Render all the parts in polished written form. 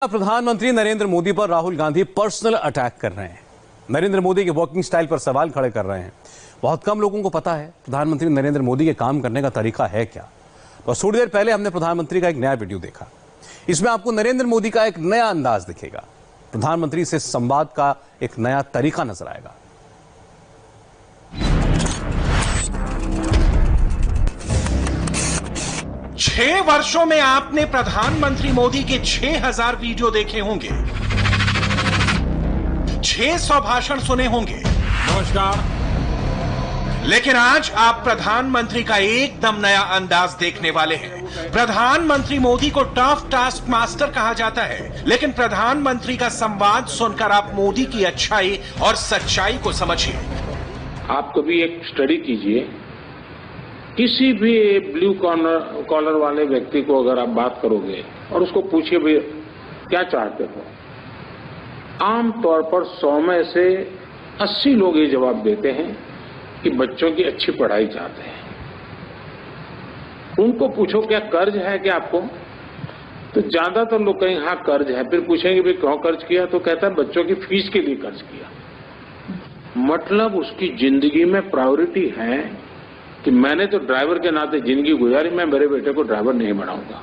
प्रधानमंत्री नरेंद्र मोदी पर Rahul Gandhi personal attack कर रहे हैं। नरेंद्र मोदी के वॉकिंग स्टाइल पर सवाल खड़े कर रहे हैं। बहुत कम लोगों को पता है प्रधानमंत्री नरेंद्र मोदी के काम करने का तरीका है क्या। तो थोड़ी देर पहले हमने प्रधानमंत्री का एक नया वीडियो देखा। इसमें आपको नरेंद्र मोदी का एक नया अंदाज दिखेगा। प्रधानमंत्री से संवाद का एक नया तरीका नजर आएगा। 6 वर्षों में आपने प्रधानमंत्री मोदी के 6000 वीडियो देखे होंगे, 600 भाषण सुने होंगे। नमस्कार। लेकिन आज आप प्रधानमंत्री का एकदम नया अंदाज देखने वाले हैं। प्रधानमंत्री मोदी को टफ टास्क मास्टर कहा जाता है, लेकिन प्रधानमंत्री का संवाद सुनकर आप मोदी की अच्छाई और सच्चाई को समझिए। आप कभी एक स्टडी कीजिए, किसी भी ब्लू कॉलर वाले व्यक्ति को अगर आप बात करोगे और उसको पूछिए भाई क्या चाहते हो, आमतौर पर 100 में से 80 लोग ये जवाब देते हैं कि बच्चों की अच्छी पढ़ाई चाहते हैं। उनको पूछो क्या कर्ज है क्या आपको, तो ज्यादातर लोग कहेंगे हाँ कर्ज है। फिर पूछेंगे भाई क्यों कर्ज किया, तो कहता है बच्चों की फीस के लिए कर्ज किया। मतलब उसकी जिंदगी में प्रायोरिटी है कि मैंने तो ड्राइवर के नाते जिंदगी गुजारी, मैं मेरे बेटे को ड्राइवर नहीं बनाऊंगा।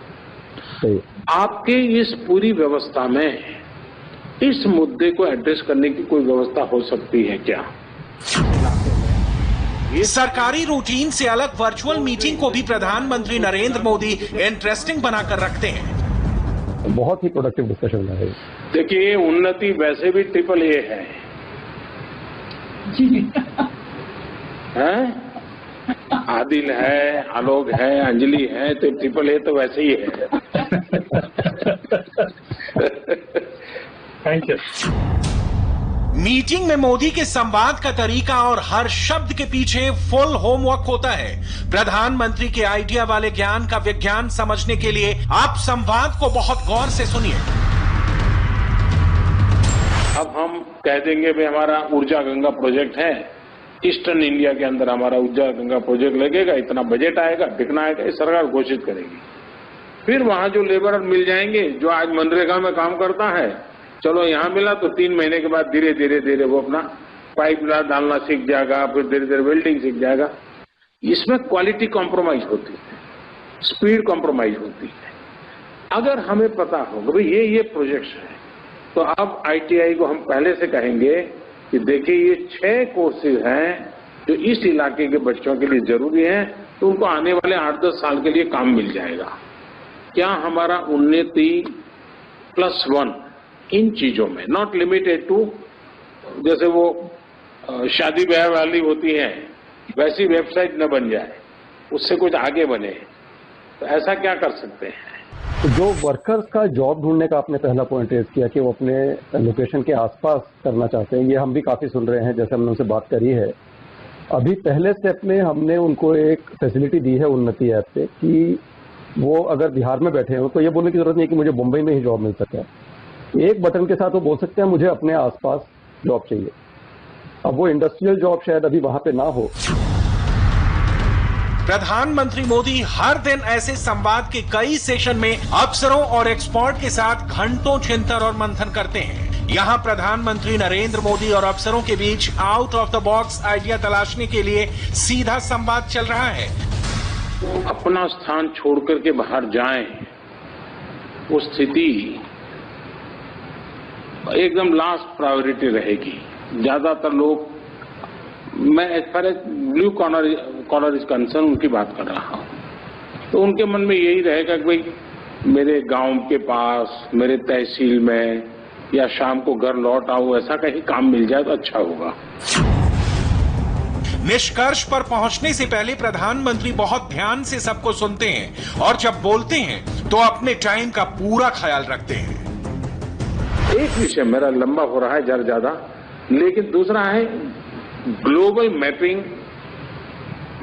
आपके इस पूरी व्यवस्था में इस मुद्दे को एड्रेस करने की कोई व्यवस्था हो सकती है क्या? सरकारी रूटीन से अलग वर्चुअल मीटिंग को भी प्रधानमंत्री नरेंद्र मोदी इंटरेस्टिंग बनाकर रखते हैं। बहुत ही प्रोडक्टिव डिस्कशन है। देखिए उन्नति वैसे भी AAA है हैं? आदिल है, आलोक है, अंजलि है, तो AAA तो वैसे ही है। Thank you. मीटिंग में मोदी के संवाद का तरीका और हर शब्द के पीछे फुल होमवर्क होता है। प्रधानमंत्री के आइडिया वाले ज्ञान का विज्ञान समझने के लिए आप संवाद को बहुत गौर से सुनिए। अब हम कह देंगे भाई हमारा ऊर्जा गंगा प्रोजेक्ट है, ईस्टर्न इंडिया के अंदर हमारा ऊर्जा गंगा प्रोजेक्ट लगेगा, इतना बजट आएगा, बिकना आएगा, ये सरकार घोषित करेगी। फिर वहां जो लेबर मिल जाएंगे, जो आज मनरेगा में काम करता है, चलो यहां मिला तो 3 महीने के बाद धीरे धीरे वो अपना पाइप डालना सीख जाएगा, फिर धीरे धीरे वेल्डिंग सीख जाएगा। इसमें क्वालिटी कॉम्प्रोमाइज होती है, स्पीड कॉम्प्रोमाइज होती है। अगर हमें पता होगा भाई ये प्रोजेक्ट है, तो अब ITI को हम पहले से कहेंगे कि देखिए ये 6 कोर्सेज हैं जो इस इलाके के बच्चों के लिए जरूरी हैं, तो उनको आने वाले 8-10 साल के लिए काम मिल जाएगा। क्या हमारा उन्नति +1 इन चीजों में, नॉट लिमिटेड टू जैसे वो शादी ब्याह वाली होती है वैसी वेबसाइट न बन जाए, उससे कुछ आगे बने, तो ऐसा क्या कर सकते हैं? तो जो वर्कर्स का जॉब ढूंढने का आपने पहला पॉइंट रेज किया कि वो अपने लोकेशन के आसपास करना चाहते हैं, ये हम भी काफी सुन रहे हैं, जैसे हमने उनसे बात करी है। अभी पहले स्टेप में हमने उनको एक फैसिलिटी दी है उन्नति ऐप पे कि वो अगर बिहार में बैठे हो तो ये बोलने की जरूरत नहीं कि मुझे मुंबई में ही जॉब मिल सके। एक बटन के साथ वो बोल सकते हैं मुझे अपने आसपास जॉब चाहिए। अब वो इंडस्ट्रियल जॉब शायद अभी वहां पे ना हो। प्रधानमंत्री मोदी हर दिन ऐसे संवाद के कई सेशन में अफसरों और एक्सपर्ट के साथ घंटों चिंतन और मंथन करते हैं। यहाँ प्रधानमंत्री नरेंद्र मोदी और अफसरों के बीच out of the box idea तलाशने के लिए सीधा संवाद चल रहा है। अपना स्थान छोड़कर के बाहर जाएं, वो स्थिति एकदम लास्ट प्रायोरिटी रहेगी। ज्यादातर लोग, मैं as far as blue collar is concern उनकी बात कर रहा हूं, तो उनके मन में यही रहेगा कि भाई मेरे गांव के पास, मेरे तहसील में, या शाम को घर लौट आऊं, ऐसा कहीं काम मिल जाए तो अच्छा होगा। निष्कर्ष पर पहुंचने से पहले प्रधानमंत्री बहुत ध्यान से सबको सुनते हैं और जब बोलते हैं तो अपने टाइम का पूरा ख्याल रखते हैं। एक विषय मेरा लंबा हो रहा है जरा ज्यादा, लेकिन दूसरा है ग्लोबल मैपिंग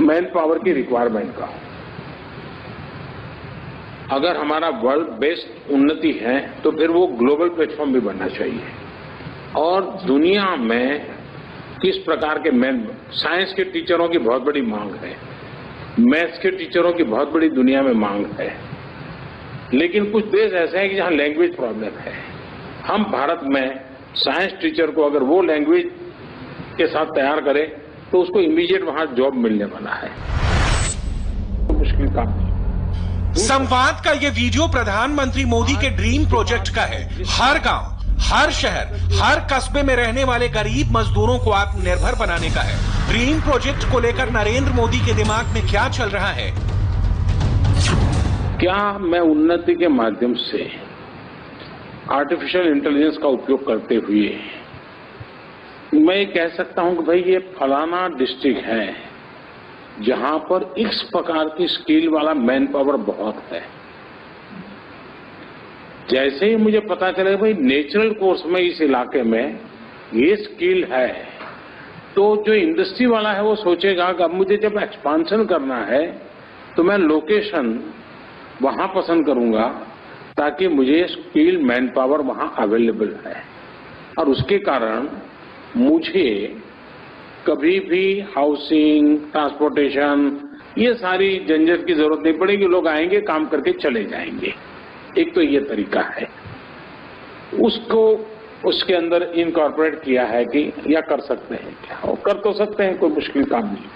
मैन पावर की रिक्वायरमेंट का। अगर हमारा वर्ल्ड बेस्ड उन्नति है तो फिर वो ग्लोबल प्लेटफॉर्म भी बनना चाहिए। और दुनिया में किस प्रकार के मैन, साइंस के टीचरों की बहुत बड़ी मांग है, मैथ्स के टीचरों की बहुत बड़ी दुनिया में मांग है। लेकिन कुछ देश ऐसे हैं कि जहां लैंग्वेज प्रॉब्लम है। हम भारत में साइंस टीचर को अगर वो लैंग्वेज के साथ तैयार करें तो उसको इमीडिएट वहां जॉब मिलने वाला है। तो मुश्किल काम नहीं। संवाद का ये वीडियो प्रधानमंत्री मोदी के ड्रीम प्रोजेक्ट का है। हर गांव, हर शहर, हर कस्बे में रहने वाले गरीब मजदूरों को आत्मनिर्भर बनाने का है। ड्रीम प्रोजेक्ट को लेकर नरेंद्र मोदी के दिमाग में क्या चल रहा है? क्या मैं उन्नति के माध्यम से आर्टिफिशियल इंटेलिजेंस का उपयोग करते हुए मैं ये कह सकता हूं कि भाई ये फलाना डिस्ट्रिक्ट है जहां पर इस प्रकार की स्किल वाला मैन पावर बहुत है। जैसे ही मुझे पता चले भाई नेचुरल कोर्स में इस इलाके में ये स्किल है, तो जो इंडस्ट्री वाला है वो सोचेगा कि अब मुझे जब एक्सपांशन करना है तो मैं लोकेशन वहां पसंद करूंगा ताकि मुझे स्किल मैन पावर वहां अवेलेबल है, और उसके कारण मुझे कभी भी हाउसिंग, ट्रांसपोर्टेशन, ये सारी झंझट की जरूरत नहीं पड़ेगी। लोग आएंगे, काम करके चले जाएंगे। एक तो ये तरीका है, उसको उसके अंदर इनकॉर्पोरेट किया है कि या कर सकते हैं क्या, और कर तो सकते हैं, कोई मुश्किल काम नहीं।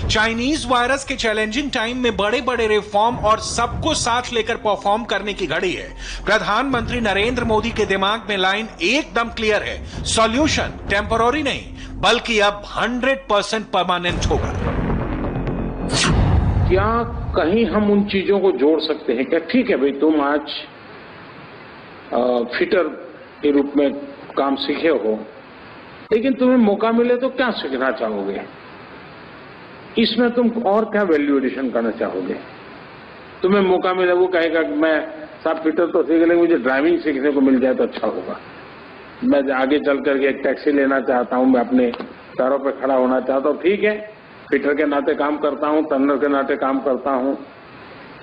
चाइनीज वायरस के चैलेंजिंग टाइम में बड़े बड़े रिफॉर्म और सबको साथ लेकर परफॉर्म करने की घड़ी है। प्रधानमंत्री नरेंद्र मोदी के दिमाग में लाइन एकदम क्लियर है, सॉल्यूशन टेम्पररी नहीं बल्कि अब 100% परमानेंट होगा। क्या कहीं हम उन चीजों को जोड़ सकते हैं क्या? ठीक है भाई, तुम आज फिटर के रूप में काम सीखे हो, लेकिन तुम्हें मौका मिले तो क्या सीखना चाहोगे? इसमें तुम और क्या वैल्यू एडिशन करना चाहोगे? तुम्हें मौका मिले, वो कहेगा कि मैं साहब फिटर तो सीख लेंगे, मुझे ड्राइविंग सीखने को मिल जाए तो अच्छा होगा। मैं आगे चल करके एक टैक्सी लेना चाहता हूं, मैं अपने पैरों पर खड़ा होना चाहता हूं। ठीक है, फिटर के नाते काम करता हूं, टर्नर के नाते काम करता हूं,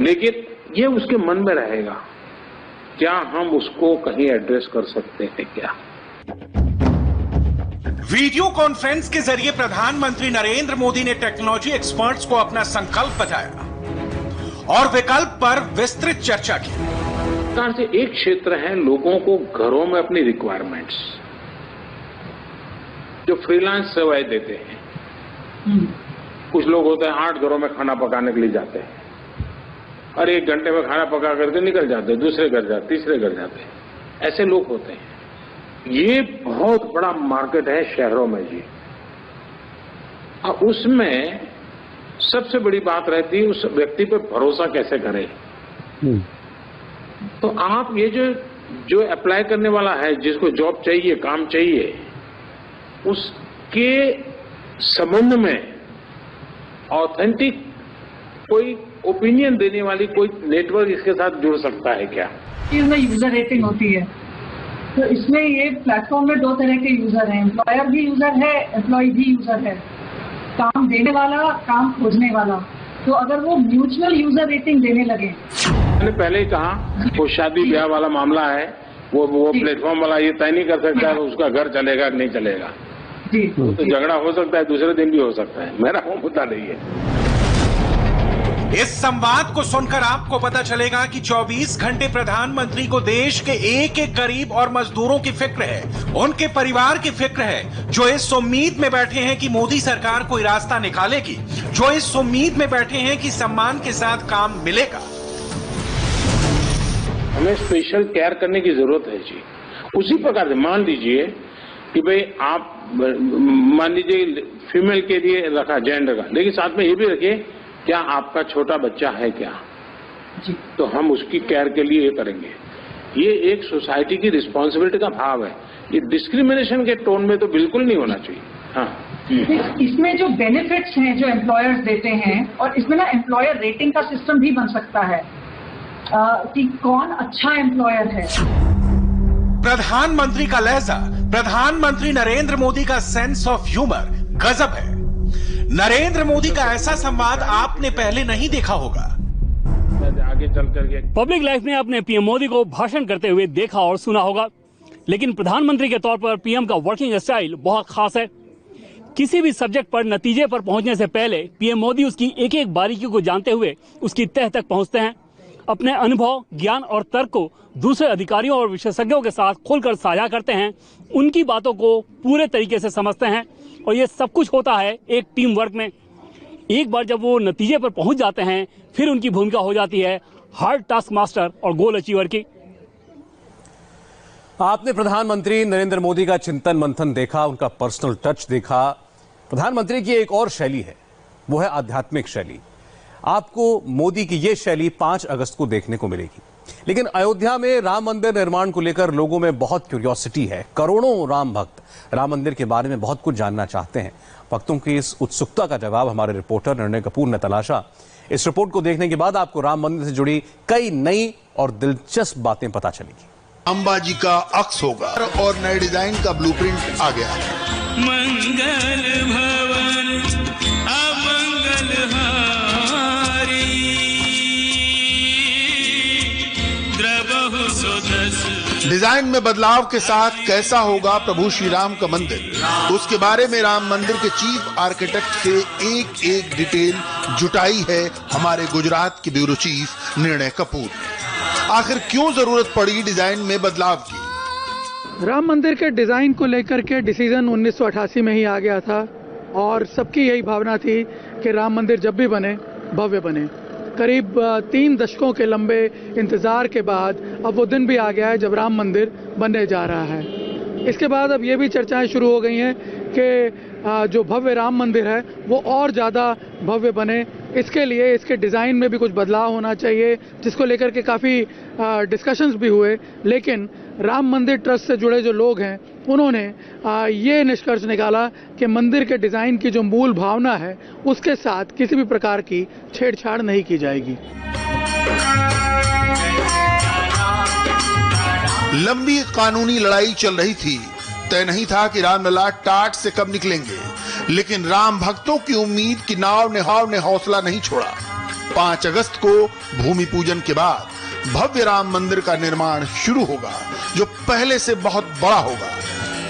लेकिन ये उसके मन में रहेगा। क्या हम उसको कहीं एड्रेस कर सकते हैं क्या? वीडियो कॉन्फ्रेंस के जरिए प्रधानमंत्री नरेंद्र मोदी ने टेक्नोलॉजी एक्सपर्ट्स को अपना संकल्प बताया और विकल्प पर विस्तृत चर्चा की। सरकार से एक क्षेत्र है लोगों को घरों में अपनी रिक्वायरमेंट्स, जो फ्रीलांस सेवाएं देते हैं। कुछ लोग होते हैं 8 घरों में खाना पकाने के लिए जाते हैं और 1 घंटे में खाना पका करके निकल जाते हैं, दूसरे घर जाते, तीसरे घर जाते, ऐसे लोग होते हैं। ये बहुत बड़ा मार्केट है शहरों में जी, और उसमें सबसे बड़ी बात रहती है उस व्यक्ति पे भरोसा कैसे करें। तो आप ये जो अप्लाई करने वाला है, जिसको जॉब चाहिए, काम चाहिए, उसके संबंध में ऑथेंटिक कोई ओपिनियन देने वाली कोई नेटवर्क इसके साथ जुड़ सकता है क्या? इसमें यूजर रेटिंग होती है, तो इसमें ये प्लेटफॉर्म में 2 तरह के यूजर हैं। एम्प्लॉयर भी यूजर है, एम्प्लॉय भी यूजर है। काम देने वाला, काम खोजने वाला। तो अगर वो म्यूचुअल यूजर रेटिंग देने लगे, मैंने पहले ही कहा, वो शादी ब्याह वाला मामला है, वो प्लेटफॉर्म वाला ये तय नहीं कर सकता है उसका घर चलेगा कि नहीं चलेगा। जी, तो झगड़ा हो सकता है, दूसरे दिन भी हो सकता है। मेरा वो मुद्दा नहीं है। इस संवाद को सुनकर आपको पता चलेगा कि 24 घंटे प्रधानमंत्री को देश के एक एक गरीब और मजदूरों की फिक्र है, उनके परिवार की फिक्र है, जो इस उम्मीद में बैठे हैं कि मोदी सरकार कोई रास्ता निकालेगी, जो इस उम्मीद में बैठे हैं कि सम्मान के साथ काम मिलेगा। हमें स्पेशल केयर करने की जरूरत है जी। उसी प्रकार से मान लीजिए कि भाई आप मान लीजिए फीमेल के लिए रखा जेंडर का, लेकिन साथ में ये भी रखिए क्या आपका छोटा बच्चा है क्या जी, तो हम उसकी केयर के लिए ये करेंगे। ये एक सोसाइटी की रिस्पॉन्सिबिलिटी का भाव है। ये डिस्क्रिमिनेशन के टोन में तो बिल्कुल नहीं होना चाहिए। हाँ, इसमें जो बेनिफिट्स हैं जो एम्प्लॉयर्स देते हैं, और इसमें ना एम्प्लॉयर रेटिंग का सिस्टम भी बन सकता है कि कौन अच्छा एम्प्लॉयर है। प्रधानमंत्री का लहजा, प्रधानमंत्री नरेंद्र मोदी का सेंस ऑफ ह्यूमर गजब है। नरेंद्र मोदी का ऐसा संवाद आपने पहले नहीं देखा होगा। आगे चल करके पब्लिक लाइफ में आपने पीएम मोदी को भाषण करते हुए देखा और सुना होगा, लेकिन प्रधानमंत्री के तौर पर पीएम का वर्किंग स्टाइल बहुत खास है। किसी भी सब्जेक्ट पर नतीजे पर पहुंचने से पहले पीएम मोदी उसकी एक एक बारीकी को जानते हुए उसकी तह तक पहुंचते हैं। अपने अनुभव, ज्ञान और तर्क को दूसरे अधिकारियों और विशेषज्ञों के साथ खुलकर साझा करते हैं, उनकी बातों को पूरे तरीके से समझते हैं और ये सब कुछ होता है एक टीम वर्क में। एक बार जब वो नतीजे पर पहुंच जाते हैं, फिर उनकी भूमिका हो जाती है हार्ड टास्क मास्टर और गोल अचीवर की। आपने प्रधानमंत्री नरेंद्र मोदी का चिंतन मंथन देखा, उनका पर्सनल टच देखा। प्रधानमंत्री की एक और शैली है, वो है आध्यात्मिक शैली। आपको मोदी की ये शैली 5 अगस्त को देखने को मिलेगी। लेकिन अयोध्या में राम मंदिर निर्माण को लेकर लोगों में बहुत क्यूरियोसिटी है। करोड़ों राम भक्त राम मंदिर के बारे में बहुत कुछ जानना चाहते हैं। भक्तों की इस उत्सुकता का जवाब हमारे रिपोर्टर निर्णय कपूर ने तलाशा। इस रिपोर्ट को देखने के बाद आपको राम मंदिर से जुड़ी कई नई और दिलचस्प बातें पता चलेगी। अंबाजी का अक्स होगा और नए डिजाइन का ब्लूप्रिंट आ गया है। मंगल भवन अमंगल हारी द्रवहु सुदस। डिजाइन में बदलाव के साथ कैसा होगा प्रभु श्री राम का मंदिर, उसके बारे में राम मंदिर के चीफ आर्किटेक्ट से एक एक डिटेल जुटाई है हमारे गुजरात के ब्यूरो चीफ निर्णय कपूर ने। आखिर क्यों जरूरत पड़ी डिजाइन में बदलाव की? राम मंदिर के डिजाइन को लेकर के डिसीजन 1988 में ही आ गया था और सबकी यही भावना थी कि राम मंदिर जब भी बने भव्य बने। करीब 3 दशकों के लंबे इंतजार के बाद अब वो दिन भी आ गया है जब राम मंदिर बनने जा रहा है। इसके बाद अब ये भी चर्चाएं शुरू हो गई हैं कि जो भव्य राम मंदिर है वो और ज़्यादा भव्य बने। इसके लिए इसके डिज़ाइन में भी कुछ बदलाव होना चाहिए, जिसको लेकर के काफ़ी डिस्कशंस भी हुए। लेकिन राम मंदिर ट्रस्ट से जुड़े जो लोग हैं उन्होंने ये निष्कर्ष निकाला कि मंदिर के डिज़ाइन की जो मूल भावना है उसके साथ किसी भी प्रकार की छेड़छाड़ नहीं की जाएगी। लंबी कानूनी लड़ाई चल रही थी। तय नहीं था कि रामलला टाट से कब निकलेंगे, लेकिन राम भक्तों की उम्मीद की नाव ने हौसला नहीं छोड़ा। 5 अगस्त को भूमि पूजन के बाद भव्य राम मंदिर का निर्माण शुरू होगा, जो पहले से बहुत बड़ा होगा।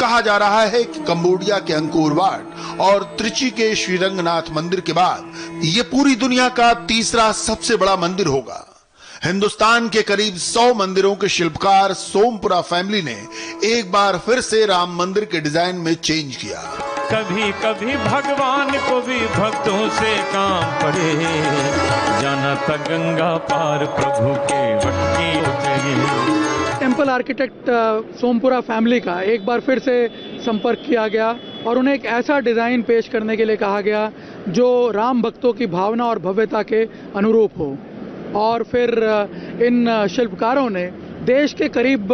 कहा जा रहा है कि कंबोडिया के अंकोर वाट और त्रिची के श्रीरंगनाथ मंदिर के बाद ये पूरी दुनिया का तीसरा सबसे बड़ा मंदिर होगा। हिंदुस्तान के करीब 100 मंदिरों के शिल्पकार सोमपुरा फैमिली ने एक बार फिर से राम मंदिर के डिजाइन में चेंज किया। कभी कभी भगवान को भी भक्तों से काम पड़े, जाना था गंगा पार प्रभु के भक्ति उतरे। टेम्पल आर्किटेक्ट सोमपुरा फैमिली का एक बार फिर से संपर्क किया गया और उन्हें एक ऐसा डिज़ाइन पेश करने के लिए कहा गया जो राम भक्तों की भावना और भव्यता के अनुरूप हो। और फिर इन शिल्पकारों ने देश के करीब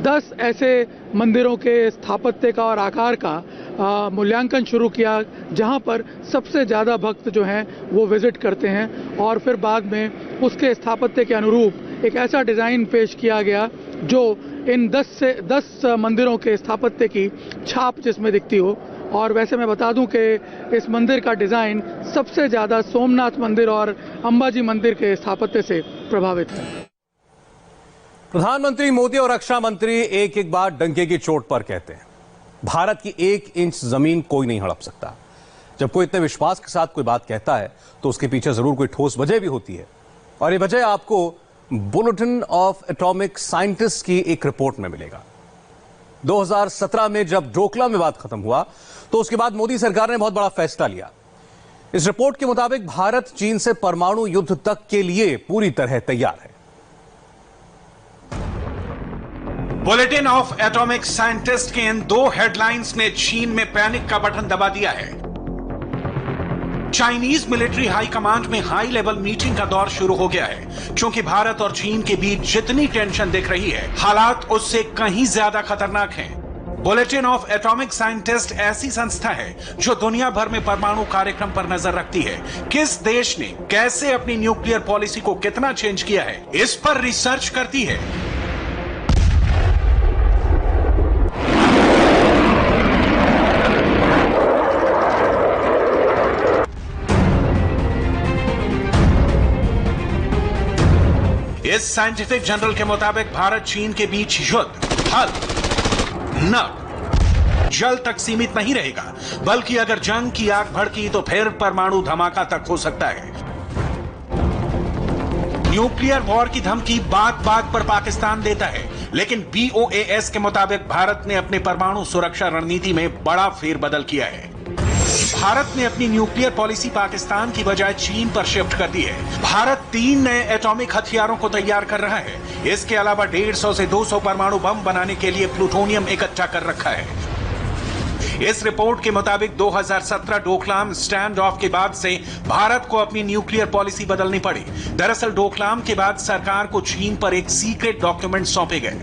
10 ऐसे मंदिरों के स्थापत्य का और आकार का मूल्यांकन शुरू किया, जहां पर सबसे ज़्यादा भक्त जो हैं वो विजिट करते हैं। और फिर बाद में उसके स्थापत्य के अनुरूप एक ऐसा डिज़ाइन पेश किया गया जो इन 10 मंदिरों के स्थापत्य की छाप जिसमें दिखती हो। और वैसे मैं बता दूं कि इस मंदिर का डिज़ाइन सबसे ज़्यादा सोमनाथ मंदिर और अंबाजी मंदिर के स्थापत्य से प्रभावित है। प्रधानमंत्री मोदी और रक्षा मंत्री एक एक बार डंके की चोट पर कहते हैं, भारत की 1 इंच जमीन कोई नहीं हड़प सकता। जब कोई इतने विश्वास के साथ कोई बात कहता है तो उसके पीछे जरूर कोई ठोस वजह भी होती है। और ये वजह आपको बुलेटिन ऑफ एटॉमिक साइंटिस्ट की एक रिपोर्ट में मिलेगा। 2017 में जब डोकलाम विवाद खत्म हुआ तो उसके बाद मोदी सरकार ने बहुत बड़ा फैसला लिया। इस रिपोर्ट के मुताबिक भारत चीन से परमाणु युद्ध तक के लिए पूरी तरह तैयार है। बुलेटिन ऑफ एटॉमिक साइंटिस्ट के इन 2 हेडलाइंस ने चीन में पैनिक का बटन दबा दिया है। चाइनीज मिलिट्री हाई कमांड में हाई लेवल मीटिंग का दौर शुरू हो गया है, क्योंकि भारत और चीन के बीच जितनी टेंशन दिख रही है, हालात उससे कहीं ज्यादा खतरनाक हैं। बुलेटिन ऑफ एटॉमिक साइंटिस्ट ऐसी संस्था है जो दुनिया भर में परमाणु कार्यक्रम पर नजर रखती है। किस देश ने कैसे अपनी न्यूक्लियर पॉलिसी को कितना चेंज किया है, इस पर रिसर्च करती है। इस साइंटिफिक जर्नल के मुताबिक भारत चीन के बीच युद्ध, हल, न जल तक सीमित नहीं रहेगा, बल्कि अगर जंग की आग भड़की तो फिर परमाणु धमाका तक हो सकता है। न्यूक्लियर वॉर की धमकी बात बात पर पाकिस्तान देता है, लेकिन BOAS के मुताबिक भारत ने अपने परमाणु सुरक्षा रणनीति में बड़ा फेरबदल किया है। भारत ने अपनी न्यूक्लियर पॉलिसी पाकिस्तान की बजाय चीन पर शिफ्ट कर दी है। भारत 3 नए एटॉमिक हथियारों को तैयार कर रहा है। इसके अलावा 150 से 200 परमाणु बम बनाने के लिए प्लूटोनियम इकट्ठा कर रखा है। इस रिपोर्ट के मुताबिक 2017 डोकलाम स्टैंड ऑफ के बाद से भारत को अपनी न्यूक्लियर पॉलिसी बदलनी पड़ी। दरअसल डोकलाम के बाद सरकार को चीन पर एक सीक्रेट डॉक्यूमेंट सौंपे गए,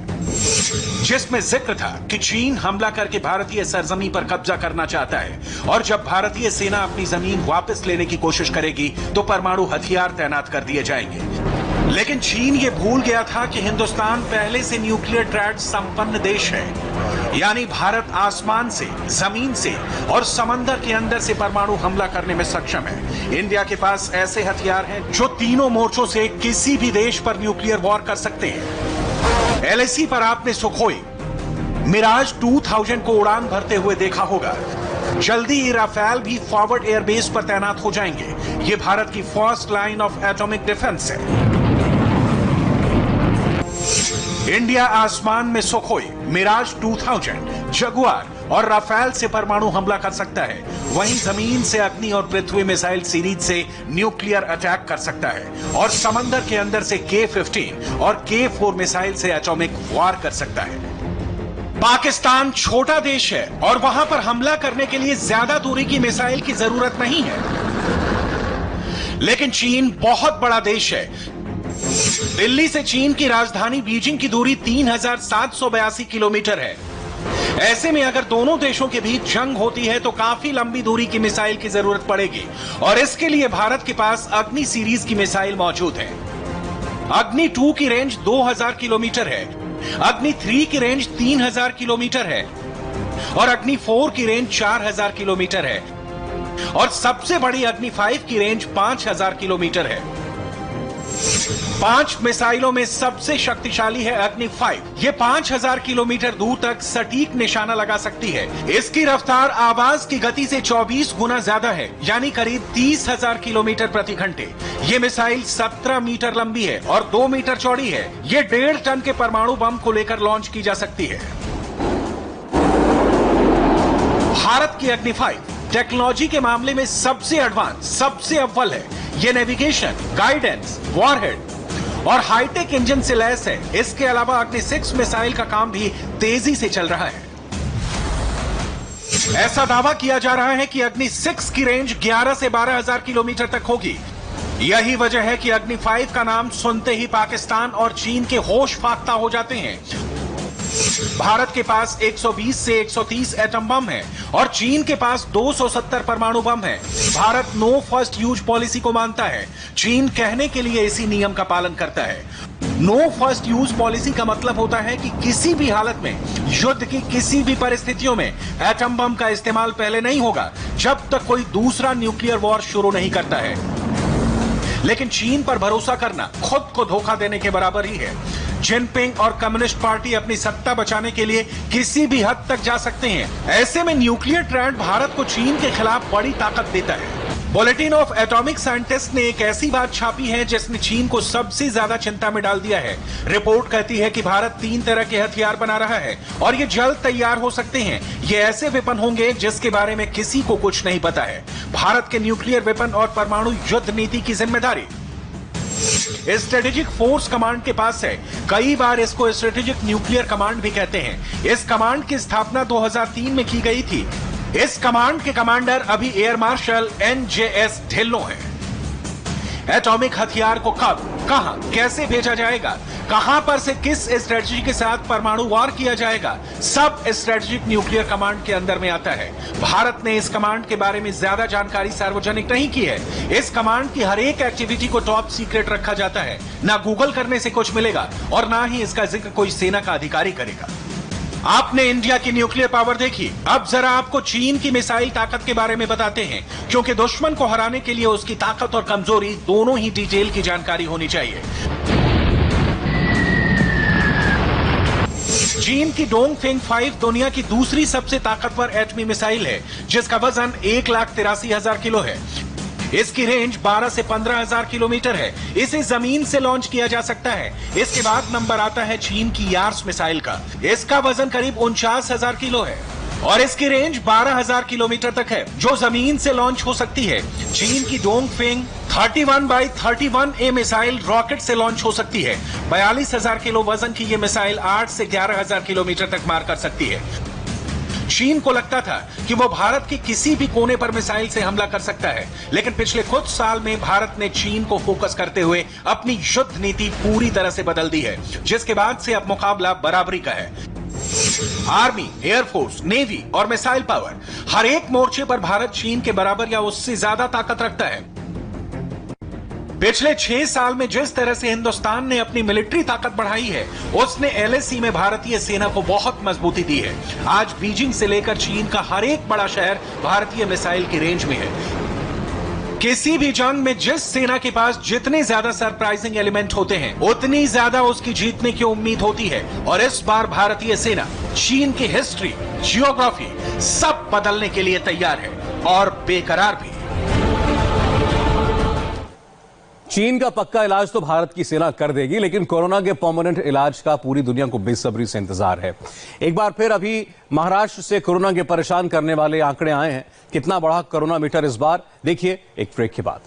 जिसमें जिक्र था कि चीन हमला करके भारतीय सरजमीन पर कब्जा करना चाहता है और जब भारतीय सेना अपनी जमीन वापस लेने की कोशिश करेगी तो परमाणु हथियार तैनात कर दिए जाएंगे। लेकिन चीन ये भूल गया था कि हिंदुस्तान पहले से न्यूक्लियर ट्रैड संपन्न देश है, यानी भारत आसमान से, जमीन से और समंदर के अंदर से परमाणु हमला करने में सक्षम है। इंडिया के पास ऐसे हथियार हैं जो तीनों मोर्चों से किसी भी देश पर न्यूक्लियर वॉर कर सकते हैं। LAC पर आपने सुखोई मिराज 2000 को उड़ान भरते हुए देखा होगा। जल्दी ही राफेल भी फॉरवर्ड एयरबेस पर तैनात हो जाएंगे। ये भारत की first line of atomic defence है। इंडिया आसमान में सुखोई, मिराज 2000, जगुआर और राफेल से परमाणु हमला कर सकता है, वहीं जमीन से अग्नि और पृथ्वी मिसाइल सीरीज से न्यूक्लियर अटैक कर सकता है और समंदर के अंदर से K-15 और K-4 मिसाइल से एटॉमिक वार कर सकता है। पाकिस्तान छोटा देश है और वहां पर हमला करने के लिए ज्यादा दूरी की मिसाइल की जरूरत नहीं है, लेकिन चीन बहुत बड़ा देश है। दिल्ली से चीन की राजधानी बीजिंग की दूरी 3782 किलोमीटर है। ऐसे में अगर दोनों देशों के बीच जंग होती है तो काफी लंबी दूरी की मिसाइल की जरूरत पड़ेगी और इसके लिए भारत के पास अग्नि सीरीज की मिसाइल मौजूद है। अग्नि 2 की रेंज 2000 किलोमीटर है, अग्नि 3 की रेंज 3000 किलोमीटर है और अग्नि 4 की रेंज 4000 किलोमीटर है और सबसे बड़ी अग्नि 5 की रेंज 5000 किलोमीटर है। 5 मिसाइलों में सबसे शक्तिशाली है अग्नि 5। ये 5000 किलोमीटर दूर तक सटीक निशाना लगा सकती है। इसकी रफ्तार आवाज की गति से 24 गुना ज्यादा है, यानी करीब 30,000 किलोमीटर प्रति घंटे। ये मिसाइल 17 मीटर लंबी है और 2 मीटर चौड़ी है। ये 1.5 टन के परमाणु बम को लेकर लॉन्च की जा सकती है। भारत की अग्नि 5 टेक्नोलॉजी के मामले में सबसे एडवांस, सबसे अव्वल है। ये नेविगेशन, गाइडेंस, वॉरहेड और हाईटेक इंजन से लैस है। इसके अलावा अग्नि 6 मिसाइल का काम भी तेजी से चल रहा है। ऐसा दावा किया जा रहा है कि अग्नि 6 की रेंज 11 से 12,000 किलोमीटर तक होगी। यही वजह है कि अग्नि 5 का नाम सुनते ही पाकिस्तान और चीन के होश फाख्ता हो जाते हैं। भारत के पास 120 से 130 एटम बम है और चीन के पास 270 परमाणु बम है। Bharat no first use policy को मानता है। चीन कहने के लिए इसी नियम का पालन करता है। नो फर्स्ट यूज पॉलिसी का मतलब होता है कि किसी भी हालत में, युद्ध की किसी भी परिस्थितियों में एटम बम का इस्तेमाल पहले नहीं होगा जब तक कोई दूसरा न्यूक्लियर वॉर शुरू नहीं करता है। लेकिन चीन पर भरोसा करना खुद को धोखा देने के बराबर ही है। जिनपिंग और कम्युनिस्ट पार्टी अपनी सत्ता बचाने के लिए किसी भी हद तक जा सकते हैं। ऐसे में न्यूक्लियर ट्रेंड भारत को चीन के खिलाफ बड़ी ताकत देता है। बुलेटिन ऑफ एटॉमिक साइंटिस्ट ने एक ऐसी बात छापी है जिसने चीन को सबसे ज्यादा चिंता में डाल दिया है। रिपोर्ट कहती है कि भारत 3 तरह के हथियार बना रहा है और ये जल्द तैयार हो सकते हैं। ये ऐसे वेपन होंगे जिसके बारे में किसी को कुछ नहीं पता है। भारत के न्यूक्लियर वेपन और परमाणु युद्ध नीति की जिम्मेदारी स्ट्रेटेजिक फोर्स कमांड के पास है। कई बार इसको स्ट्रेटेजिक न्यूक्लियर कमांड भी कहते हैं। इस कमांड की स्थापना 2003 में की गई थी। इस कमांड के कमांडर अभी एयर मार्शल NJS ढिल्लों हैं। एटॉमिक हथियार को कब, कहां, कैसे भेजा जाएगा, कहां पर से किस स्ट्रेटजी के साथ परमाणु वार किया जाएगा, सब स्ट्रेटेजिक न्यूक्लियर कमांड के अंदर में आता है। भारत ने इस कमांड के बारे में ज्यादा जानकारी सार्वजनिक नहीं की है। इस कमांड की हर एक एक्टिविटी को टॉप सीक्रेट रखा जाता है। ना गूगल करने से कुछ मिलेगा और ना ही इसका जिक्र कोई सेना का अधिकारी करेगा। आपने इंडिया की न्यूक्लियर पावर देखी, अब जरा आपको चीन की मिसाइल ताकत के बारे में बताते हैं, क्योंकि दुश्मन को हराने के लिए उसकी ताकत और कमजोरी दोनों ही डिटेल की जानकारी होनी चाहिए। चीन की डोंगफेंग 5 दुनिया की दूसरी सबसे ताकतवर एटमी मिसाइल है, जिसका वजन 1,83,000 किलो है। इसकी रेंज 12 से 15,000 किलोमीटर है। इसे जमीन से लॉन्च किया जा सकता है। इसके बाद नंबर आता है चीन की यार्स मिसाइल का। इसका वजन करीब 49,000 किलो है और इसकी रेंज 12,000 किलोमीटर तक है, जो जमीन से लॉन्च हो सकती है। चीन की डोंगफेंग 31x31A मिसाइल रॉकेट से लॉन्च हो सकती है। 42,000 किलो वजन की यह मिसाइल 8 से 11,000 किलोमीटर तक मार कर सकती है। चीन को लगता था कि वो भारत के किसी भी कोने पर मिसाइल से हमला कर सकता है, लेकिन पिछले कुछ साल में भारत ने चीन को फोकस करते हुए अपनी युद्ध नीति पूरी तरह से बदल दी है, जिसके बाद से अब मुकाबला बराबरी का है। आर्मी, एयरफोर्स, नेवी और मिसाइल पावर, हर एक मोर्चे पर भारत चीन के बराबर या उससे ज्यादा ताकत रखता है। पिछले 6 साल में जिस तरह से हिंदुस्तान ने अपनी मिलिट्री ताकत बढ़ाई है, उसने LAC में भारतीय सेना को बहुत मजबूती दी है। आज बीजिंग से लेकर चीन का हर एक बड़ा शहर भारतीय मिसाइल की रेंज में है। किसी भी जंग में जिस सेना के पास जितने ज्यादा सरप्राइजिंग एलिमेंट होते हैं, उतनी ज्यादा उसकी जीतने की उम्मीद होती है। और इस बार भारतीय सेना चीन की हिस्ट्री, जियोग्राफी सब बदलने के लिए तैयार है और बेकरार भी। चीन का पक्का इलाज तो भारत की सेना कर देगी, लेकिन कोरोना के परमानेंट इलाज का पूरी दुनिया को बेसब्री से इंतजार है। एक बार फिर अभी महाराष्ट्र से कोरोना के परेशान करने वाले आंकड़े आए हैं। कितना बढ़ा कोरोना मीटर इस बार, देखिए एक ब्रेक के बाद।